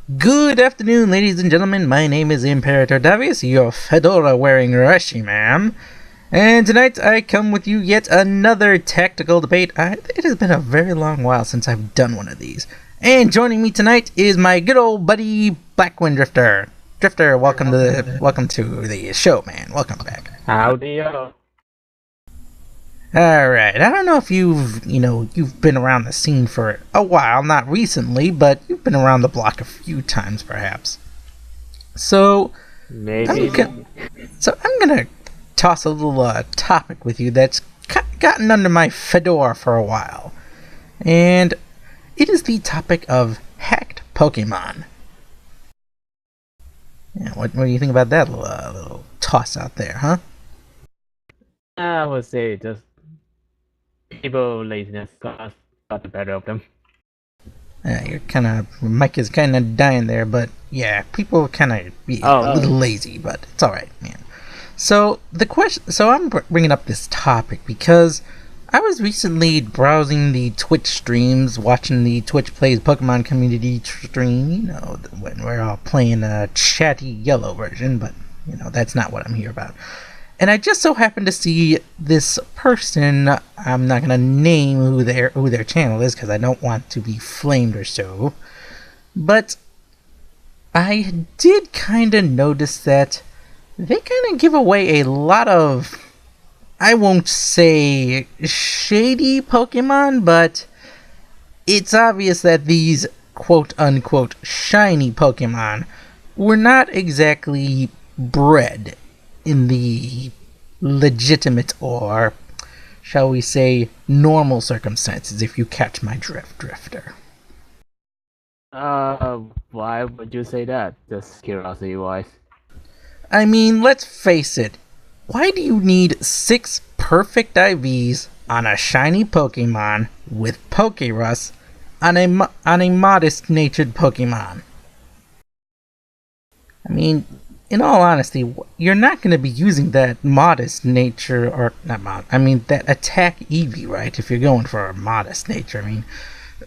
Good afternoon, ladies and gentlemen. My name is Imperator Davius, your fedora-wearing Reshiram, and tonight I come with you yet another tactical debate. It has been a very long while since I've done one of these. And joining me tonight is my good old buddy Blackwind Drifter. Drifter, welcome to the show, man. Welcome back. Howdy, Alright, I don't know if you've been around the scene for a while, not recently, but you've been around the block a few times, perhaps. So, maybe. I'm gonna toss a little topic with you that's gotten under my fedora for a while. And it is the topic of hacked Pokemon. Yeah, what do you think about that little toss out there, huh? I would say just people laziness got the better of them. Your mic is kind of dying there, but yeah, people kind of a little lazy, but it's all right, man. So I'm bringing up this topic because I was recently browsing the Twitch streams, watching the Twitch Plays Pokemon community stream. When we're all playing a chatty yellow version, but that's not what I'm here about. And I just so happened to see this person. I'm not gonna name who their channel is because I don't want to be flamed or so. But I did kind of notice that they kind of give away a lot of, I won't say shady Pokemon, but it's obvious that these quote-unquote shiny Pokemon were not exactly bred in the legitimate, or shall we say normal circumstances, if you catch my drift, Drifter. Why would you say that? Just curiosity-wise. I mean, let's face it. Why do you need 6 perfect IVs on a shiny Pokemon with pokerus on a modest-natured Pokemon? I mean, in all honesty, you're not going to be using that modest nature, or that attack Eevee, right? If you're going for a modest nature, I mean,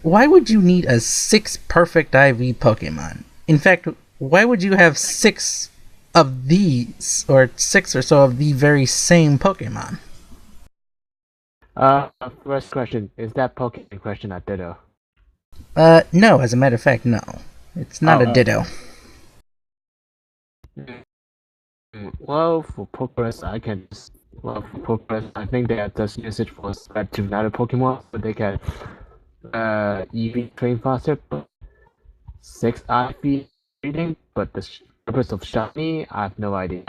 why would you need a 6 perfect IV Pokemon? In fact, why would you have 6 of these, or 6 or so of the very same Pokemon? First question, is that Pokemon question a ditto? No, as a matter of fact, no. It's not a ditto. Well, for pokerus, I think they are just usage for spread to another Pokemon, so they can EV train faster. But 6 IV reading, but the purpose of shiny, I have no idea.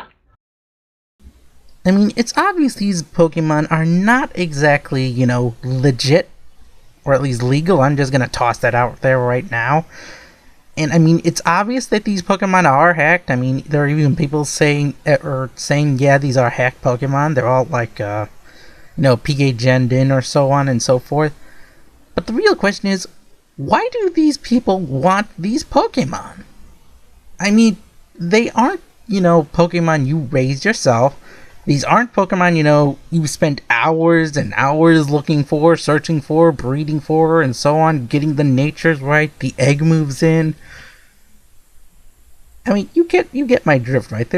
I mean, it's obvious these Pokemon are not exactly, legit, or at least legal. I'm just gonna toss that out there right now. And I mean, it's obvious that these Pokemon are hacked. I mean, there are even people saying, yeah, these are hacked Pokemon. They're all like, PK Gen'd in or so on and so forth. But the real question is, why do these people want these Pokemon? I mean, they aren't, Pokemon you raised yourself. These aren't Pokemon, you spent hours and hours looking for, searching for, breeding for, and so on, getting the natures right, the egg moves in. I mean, you get my drift, right?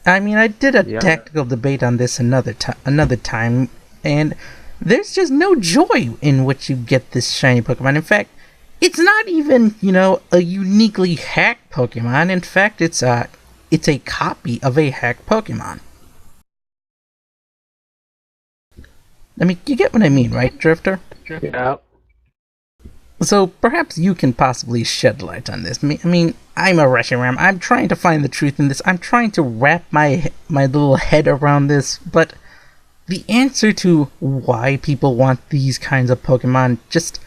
I did a tactical debate on this another time, and there's just no joy in which you get this shiny Pokemon. In fact, it's not even, a uniquely hacked Pokemon. In fact, it's a copy of a hacked Pokemon. I mean, you get what I mean, right, Drifter? Yeah. So perhaps you can possibly shed light on this. I mean, I'm a Reshiram. I'm trying to find the truth in this. I'm trying to wrap my little head around this, but the answer to why people want these kinds of Pokemon just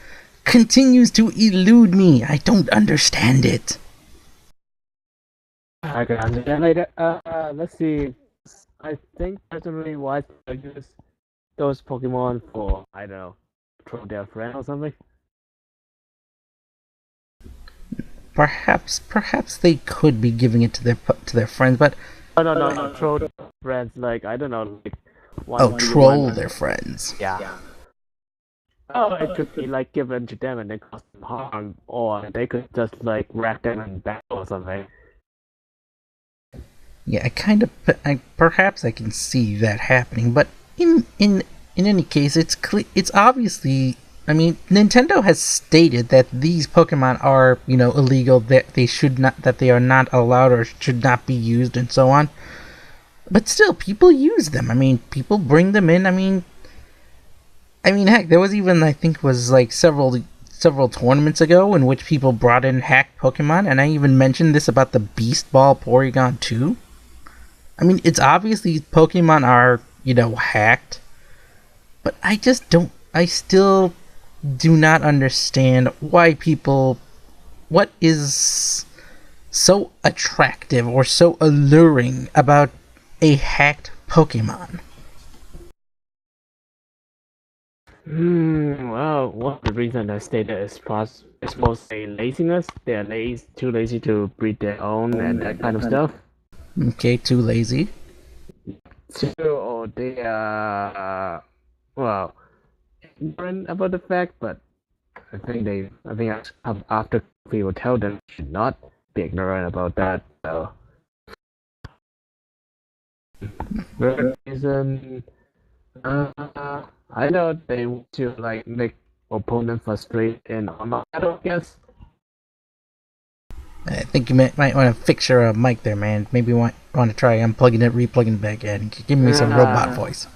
continues to elude me. I don't understand it. I can understand later. Let's see. I think personally, why I use those Pokemon for, I don't know, throw their friend or something. Perhaps they could be giving it to their friends, but no, throw their friends, like, I don't know, like, troll their friends. Yeah. Oh, it could be like given to them and then cause them harm, or they could just like wreck them in battle or something. Yeah, perhaps I can see that happening, but in any case, it's obviously. I mean, Nintendo has stated that these Pokemon are, illegal, that they are not allowed or should not be used, and so on. But still, people use them. I mean, people bring them in. I mean, heck, there was even, I think, was like several tournaments ago in which people brought in hacked Pokemon, and I even mentioned this about the Beast Ball Porygon 2. I mean, it's obvious these Pokemon are, hacked, but I still do not understand what is so attractive or so alluring about a hacked Pokemon. Well, one of the reasons I stated is mostly laziness. They're too lazy to breed their own and that kind of stuff. Okay, too lazy. Two, or they are, well, ignorant about the fact, but I think after people tell them should not be ignorant about that. So, the reason, I know they want to like make opponent frustrated in online battle, I guess. I think you might want to fix your mic there, man. Maybe you want to try unplugging it, replugging it back in. Give me some robot voice.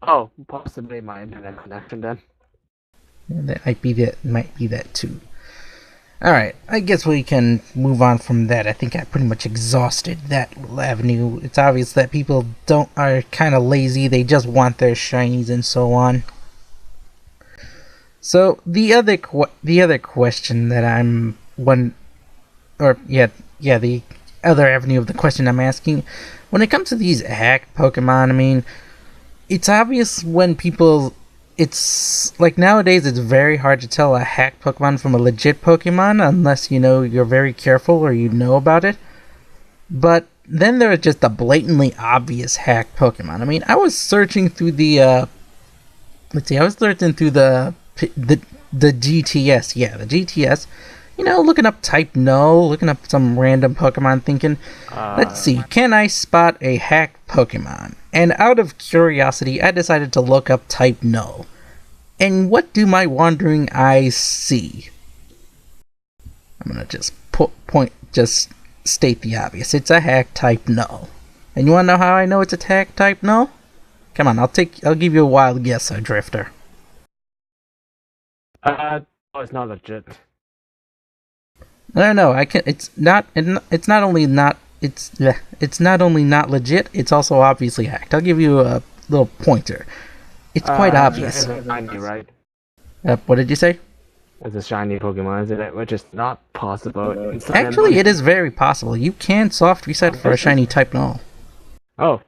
Oh, possibly my internet connection then. Yeah, that might be that too. Alright, I guess we can move on from that. I think I pretty much exhausted that avenue. It's obvious that people are kind of lazy. They just want their shinies and so on. So the other question that the other avenue of the question I'm asking, when it comes to these hacked Pokemon, I mean, it's obvious when it's like nowadays it's very hard to tell a hacked Pokemon from a legit Pokemon unless you're very careful or you know about it. But then there are just the blatantly obvious hacked Pokemon. I mean, I was searching through the GTS, the GTS, looking up type null, looking up some random Pokemon, thinking, let's see, can I spot a hacked Pokemon? And out of curiosity, I decided to look up type null. And what do my wandering eyes see? I'm gonna just just state the obvious. It's a hack type null. And you wanna know how I know it's a hack type null? Come on, I'll give you a wild guess, Drifter. It's not legit. No, I can. It's not only not legit. It's also obviously hacked. I'll give you a little pointer. It's quite obvious. It's a shiny, right? What did you say? It's a shiny Pokemon, isn't it? Which is not possible. Actually, it is very possible. You can soft reset for a shiny type null. Oh.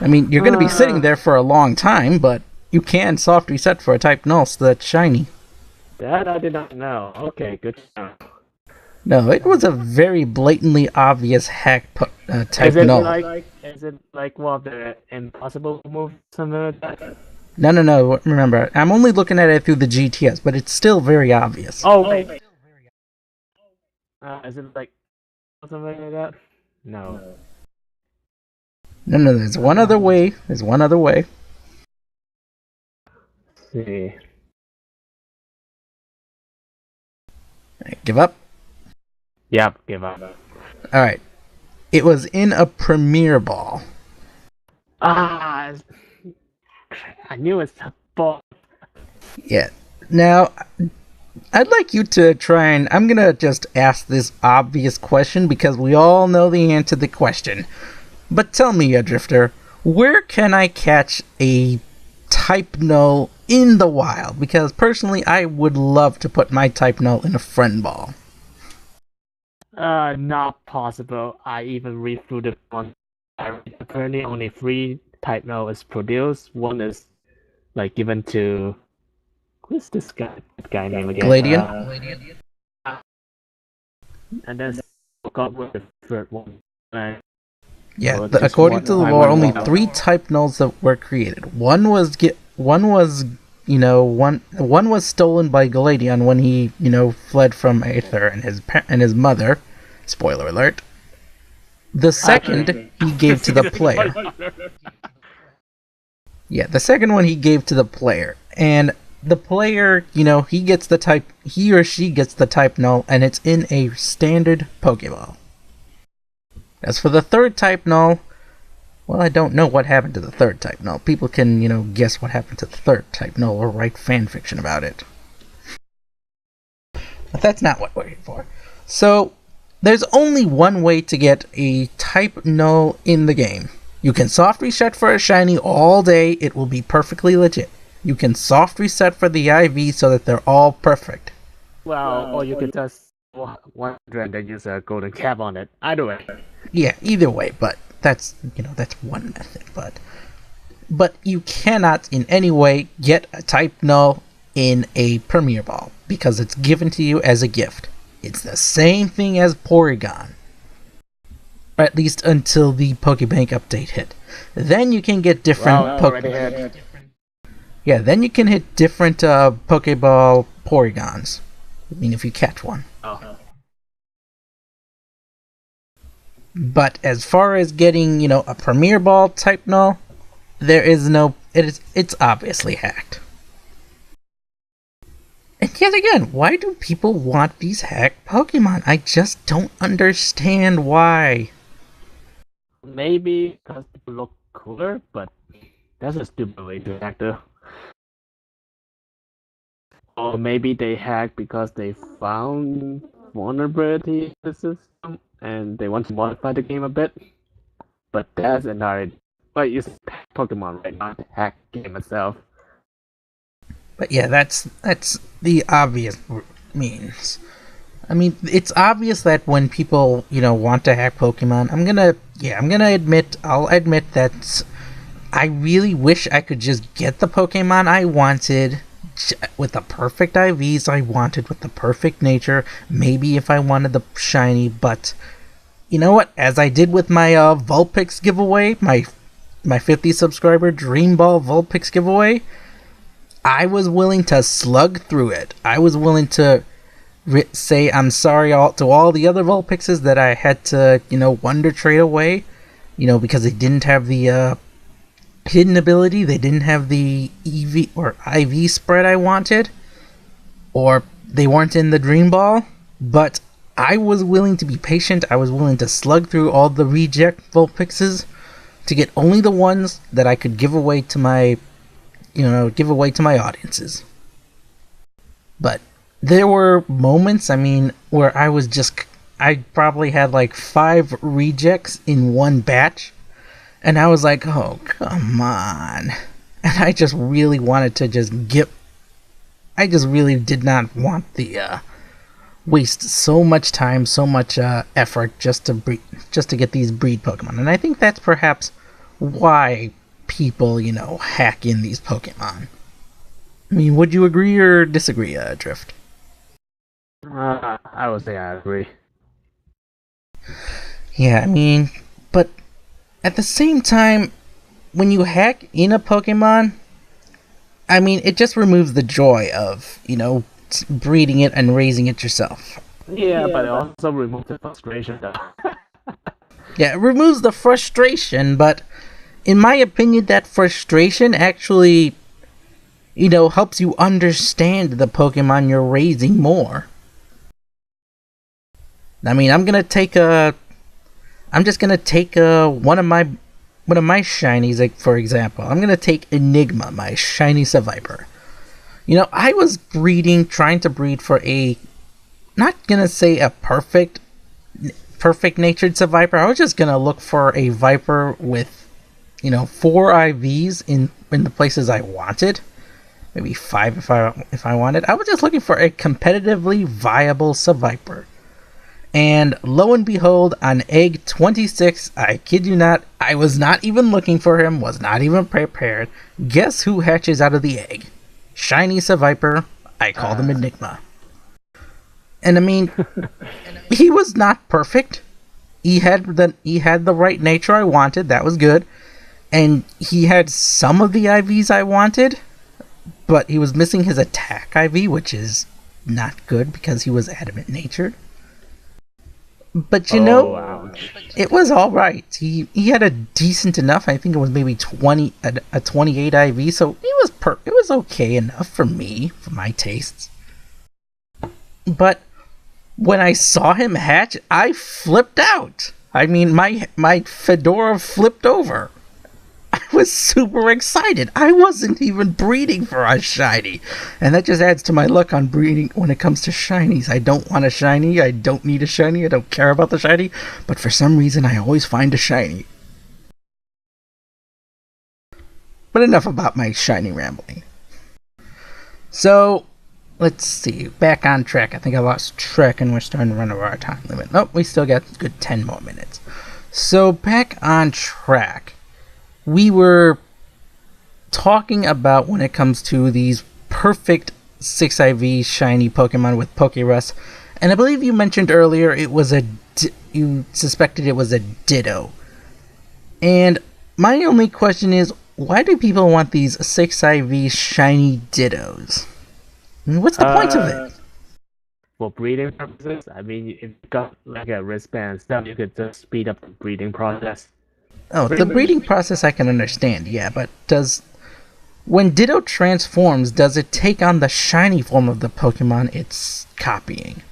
I mean, you're going to be sitting there for a long time, but you can soft reset for a type null so that's shiny. That I did not know. Okay, good to know. No, it was a very blatantly obvious hack type null. Is it like one of the impossible moves, something like that? No. Remember, I'm only looking at it through the GTS, but it's still very obvious. Oh, wait. Is it like something like that? No. No, there's one other way. Let's see. Give up? Yep, give up. Alright. It was in a Premier Ball. I knew it's a ball. Yeah. Now, I'd like you to try and... I'm gonna just ask this obvious question because we all know the answer to the question. But tell me, Drifter, where can I catch a type null in the wild? Because personally, I would love to put my type null in a friend ball. Not possible. I even read through the one. Apparently, only 3 type null is produced. One is like given to who's this guy name again? Gladian. And then got with the third one. Yeah, according to the lore, only 3 type nulls that were created. One was one was stolen by Galadion when he, fled from Aether and his mother. Spoiler alert. The second he gave to the player. Yeah, the second one he gave to the player. And the player, he or she gets the type null, and it's in a standard Pokeball. As for the third type null, well, I don't know what happened to the third type null. People can, guess what happened to the third type null or write fanfiction about it. But that's not what we're here for. So, there's only one way to get a type null in the game. You can soft reset for a shiny all day, it will be perfectly legit. You can soft reset for the IV so that they're all perfect. Well, or you can just 100 and then use a golden cap on it. Either way. Yeah, either way, but that's one method. But you cannot in any way get a type null in a Premier Ball because it's given to you as a gift. It's the same thing as Porygon. Or at least until the Pokebank update hit. Then you can get different then you can hit different Pokeball Porygons. I mean, if you catch one. Oh. But as far as getting, a Premier Ball type null, there is no... It's obviously hacked. And yet again, why do people want these hacked Pokemon? I just don't understand why. Maybe because people look cooler, but that's a stupid way to hack though. Or maybe they hack because they found vulnerability in the system and they want to modify the game a bit. But that's another... But it's Pokemon, right? Not the hack game itself. But yeah, that's the obvious means. I mean, it's obvious that when people, want to hack Pokemon, I'll admit that I really wish I could just get the Pokemon I wanted with the perfect IVs I wanted, with the perfect nature, maybe if I wanted the shiny, but you know what? As I did with my Vulpix giveaway, my 50 subscriber Dream Ball Vulpix giveaway, I was willing to slug through it. I was willing to say I'm sorry to all the other Vulpixes that I had to, Wonder Trade away, because they didn't have the hidden ability, they didn't have the EV or IV spread I wanted, or they weren't in the Dream Ball, but I was willing to be patient. I was willing to slug through all the reject Vulpixes to get only the ones that I could give away to my audiences. But there were moments, where I probably had like 5 rejects in one batch, and I was like, oh, come on. And I just really wanted to I just really did not want the, waste so much time, so much effort just to get these breed Pokemon. And I think that's perhaps why people, hack in these Pokemon. I mean, would you agree or disagree, Drift? I would say I agree. Yeah, but at the same time, when you hack in a Pokemon, it just removes the joy of, breeding it and raising it yourself. Yeah, but it also removes the frustration, though. Yeah, it removes the frustration, but in my opinion, that frustration actually, helps you understand the Pokemon you're raising more. I'm just gonna take one of my shinies, like, for example. I'm gonna take Enigma, my shiny Seviper. I was trying to breed for not gonna say a perfect natured Seviper. I was just gonna look for a Viper with, 4 IVs in the places I wanted. Maybe 5 if I wanted. I was just looking for a competitively viable Seviper. And lo and behold, on egg 26, I kid you not, I was not even looking for him, was not even prepared. Guess who hatches out of the egg? Shiny Seviper. I called him Enigma. And he was not perfect. He had the right nature I wanted, that was good. And he had some of the IVs I wanted, but he was missing his attack IV, which is not good because he was adamant natured. But ouch. It was alright. He had a decent enough, I think it was maybe 28 IV, so it was okay enough for me, for my tastes. But when I saw him hatch, I flipped out. I mean, my Fedora flipped over. I was super excited. I wasn't even breeding for a shiny. And that just adds to my luck on breeding when it comes to shinies. I don't want a shiny. I don't need a shiny. I don't care about the shiny. But for some reason, I always find a shiny. But enough about my shiny rambling. So, let's see. Back on track. I think I lost track and we're starting to run over our time limit. Nope, we still got a good 10 more minutes. So, back on track. We were talking about when it comes to these perfect 6 IV shiny Pokemon with pokerus, and I believe you mentioned earlier you suspected it was a Ditto. And my only question is, why do people want these 6 IV shiny Dittos? I mean, what's the point of it? For breeding purposes, I mean, if you got like a wristband and stuff, you could just speed up the breeding process. Oh, the breeding process I can understand, yeah, but when Ditto transforms, does it take on the shiny form of the Pokemon it's copying?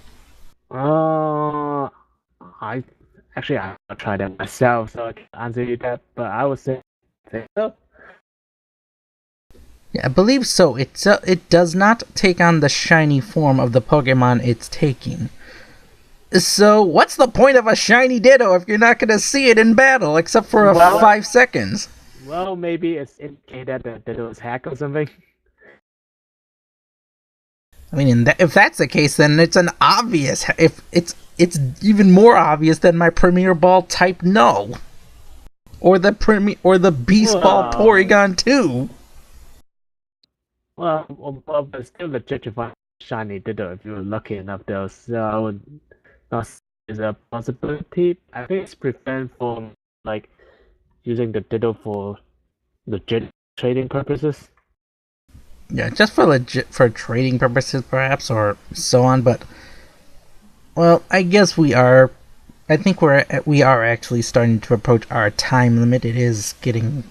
I'll try that myself, so I can answer you that, but I would say so. Yeah, I believe so. It does not take on the shiny form of the Pokemon it's taking. So, what's the point of a shiny Ditto if you're not going to see it in battle, except for 5 seconds? Well, maybe it's indicated that Ditto is hacked or something. I mean, if that's the case, then it's an obvious. If it's even more obvious than my Premier Ball type No, or the Beast Ball Porygon 2. Well, but still legit to find shiny Ditto if you're lucky enough, though. So I would. Is a possibility. I think it's preferred for like using the Ditto for legit trading purposes. Yeah, just for trading purposes, perhaps, or so on. But well, I guess we are. I think we are actually starting to approach our time limit. It is starting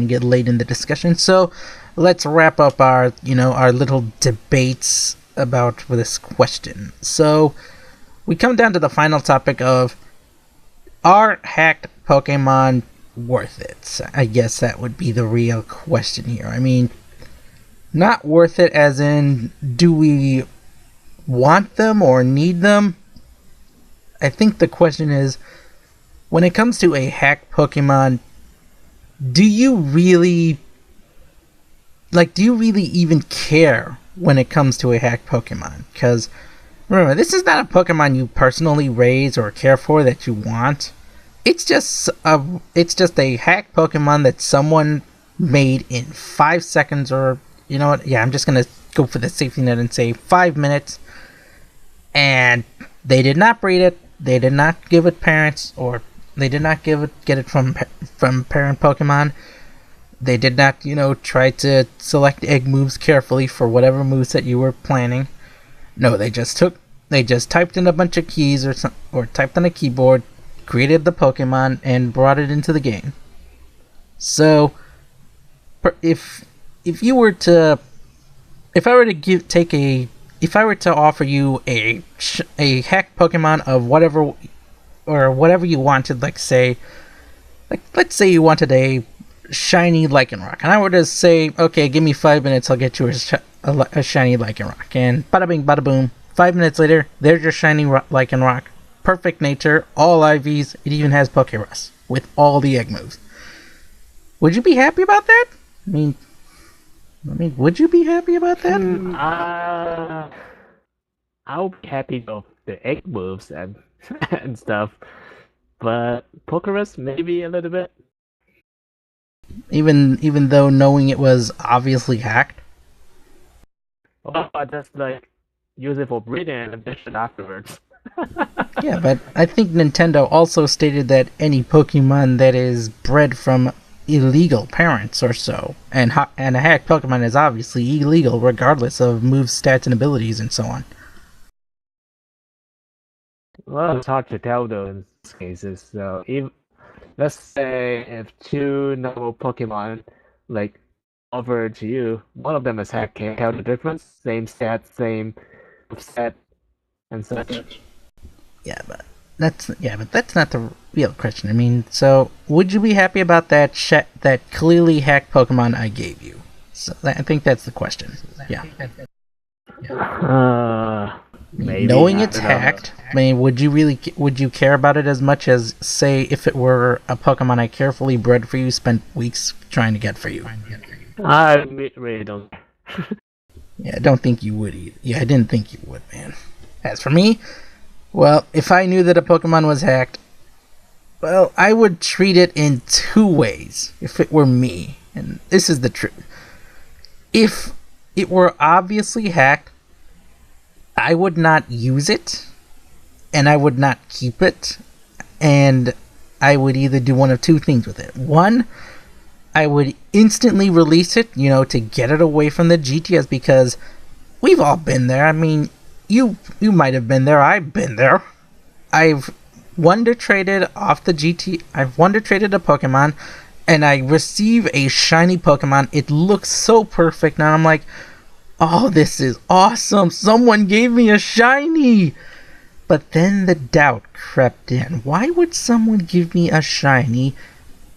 to get late in the discussion. So let's wrap up our little debates about this question. So. We come down to the final topic of, are hacked Pokemon worth it? I guess that would be the real question here. I mean, not worth it as in, do we want them or need them? I think the question is, when it comes to a hacked Pokemon, do you really even care when it comes to a hacked Pokemon? Because remember, this is not a Pokemon you personally raise or care for that you want. It's just a hacked Pokemon that someone made in 5 seconds, or you know what? Yeah, I'm just gonna go for the safety net and say 5 minutes. And they did not breed it. They did not give it parents, or they did not get it from parent Pokemon. They did not, try to select egg moves carefully for whatever moves that you were planning. No, they just typed in a bunch of keys or typed on a keyboard, created the Pokemon, and brought it into the game. So, if I were to offer you a hacked Pokemon of whatever you wanted, let's say you wanted a shiny Lycanroc, and I were to say, okay, give me 5 minutes, I'll get you a shiny Lycanroc, and bada bing, bada boom. 5 minutes later, there's your shiny Lycanroc. Perfect nature, all IVs, it even has pokerus with all the egg moves. Would you be happy about that? I mean, would you be happy about that? I'll be happy with the egg moves and and stuff, but pokerus maybe a little bit. Even though knowing it was obviously hacked. Well, I just use it for breeding and addition afterwards. Yeah, but I think Nintendo also stated that any Pokemon that is bred from illegal parents or so, and a hacked Pokemon is obviously illegal regardless of moves, stats, and abilities and so on. Well, it's hard to tell though in these cases. So, if let's say if two normal Pokemon like offer to you, one of them is hacked, can you tell the difference? Same stats, same set, and such. Yeah, but that's not the real question. I mean, so would you be happy about that that clearly hacked Pokemon I gave you? So I think that's the question. Yeah. Maybe. Knowing it's hacked, I mean, would you care about it as much as, say, if it were a Pokemon I carefully bred for you, spent weeks trying to get for you? I really don't. Yeah, I don't think you would either. Yeah, I didn't think you would, man. As for me, well, if I knew that a Pokemon was hacked, well, I would treat it in two ways if it were me. And this is the truth. If it were obviously hacked, I would not use it, and I would not keep it, and I would either do one of two things with it. One, I would instantly release it, to get it away from the GTS, because we've all been there. I mean, you might have been there. I've been there. I've Wonder Traded off the GT. I've Wonder Traded a Pokemon, and I receive a shiny Pokemon. It looks so perfect, and I'm like, oh, this is awesome. Someone gave me a shiny. But then the doubt crept in. Why would someone give me a shiny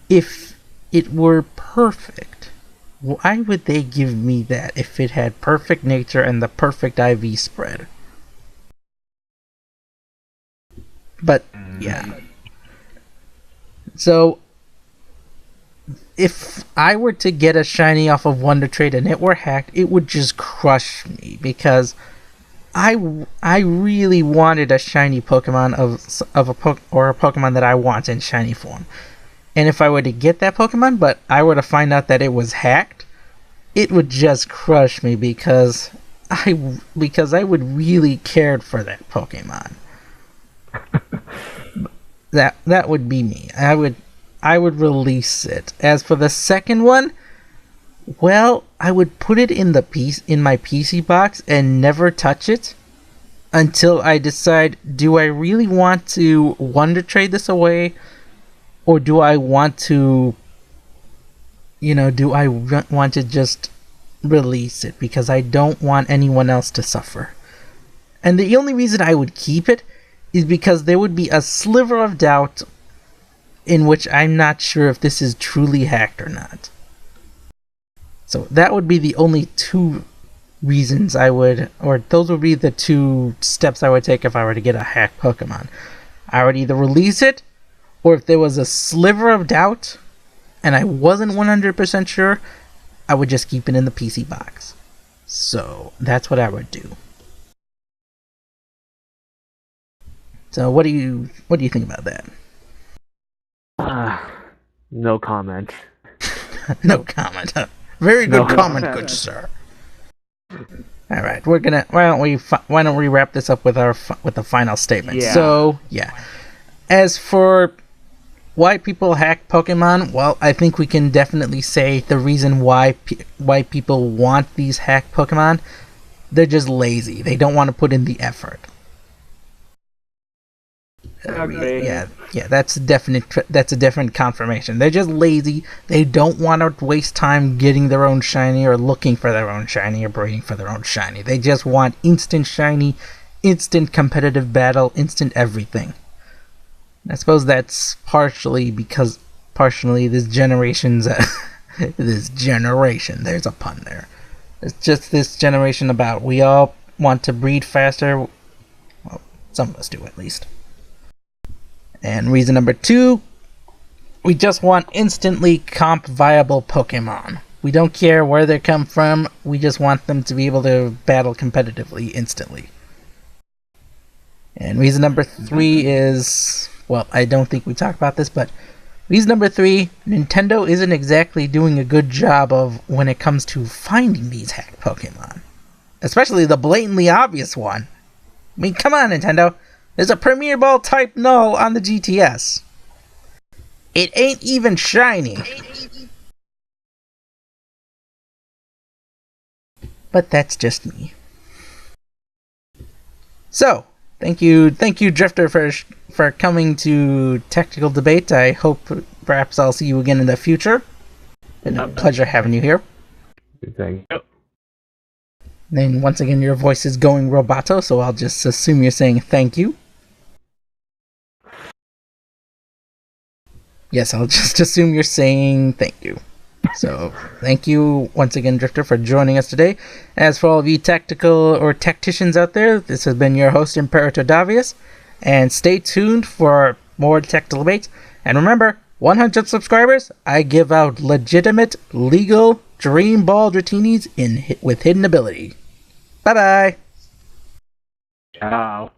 if it were perfect? Why would they give me that if it had perfect nature and the perfect IV spread? But, yeah. So, if I were to get a shiny off of Wonder Trade and it were hacked, it would just crush me, because I really wanted a shiny Pokemon of a Pokemon that I want in shiny form. And if I were to get that Pokemon, but I were to find out that it was hacked, it would just crush me, because I would really cared for that Pokemon. That would be me. I would release it. As for the second one, well, I would put it in my PC box and never touch it until I decide, do I really want to Wonder Trade this away, or do I want to just release it, because I don't want anyone else to suffer. And the only reason I would keep it is because there would be a sliver of doubt in which I'm not sure if this is truly hacked or not. So that would be the only two reasons those would be the two steps I would take if I were to get a hacked Pokemon. I would either release it, or if there was a sliver of doubt and I wasn't 100% sure, I would just keep it in the PC box. So that's what I would do. So what do you think about that? No comment. No comment. Very good comment, good sir. All right, why don't we wrap this up with the final statement? Yeah. So yeah, as for why people hack Pokemon, well, I think we can definitely say the reason why people want these hacked Pokemon, they're just lazy. They don't want to put in the effort. Yeah, that's a definite confirmation. They're just lazy. They don't want to waste time getting their own shiny, or looking for their own shiny, or breeding for their own shiny. They just want instant shiny, instant competitive battle, instant everything. I suppose that's partially this generation's this generation. There's a pun there. It's just this generation about we all want to breed faster. Well, some of us do at least. And reason number 2, we just want instantly comp viable Pokemon. We don't care where they come from, we just want them to be able to battle competitively instantly. And reason number 3 is, well, I don't think we talked about this, but reason number 3, Nintendo isn't exactly doing a good job of when it comes to finding these hacked Pokemon. Especially the blatantly obvious one. I mean, come on, Nintendo. There's a Premier Ball type null on the GTS. It ain't even shiny. but that's just me. So, thank you, Drifter, for coming to Technical Debate. I hope perhaps I'll see you again in the future. Been a pleasure having you here. Thank you. Then once again, your voice is going roboto, so I'll just assume you're saying thank you. Yes, I'll just assume you're saying thank you. So, thank you once again, Drifter, for joining us today. As for all of you tactical or tacticians out there, this has been your host, Imperator Davius, and stay tuned for more Technical Debates. And remember, 100 subscribers, I give out legitimate, legal Dream Ball Dratinis with hidden ability. Bye-bye! Ciao.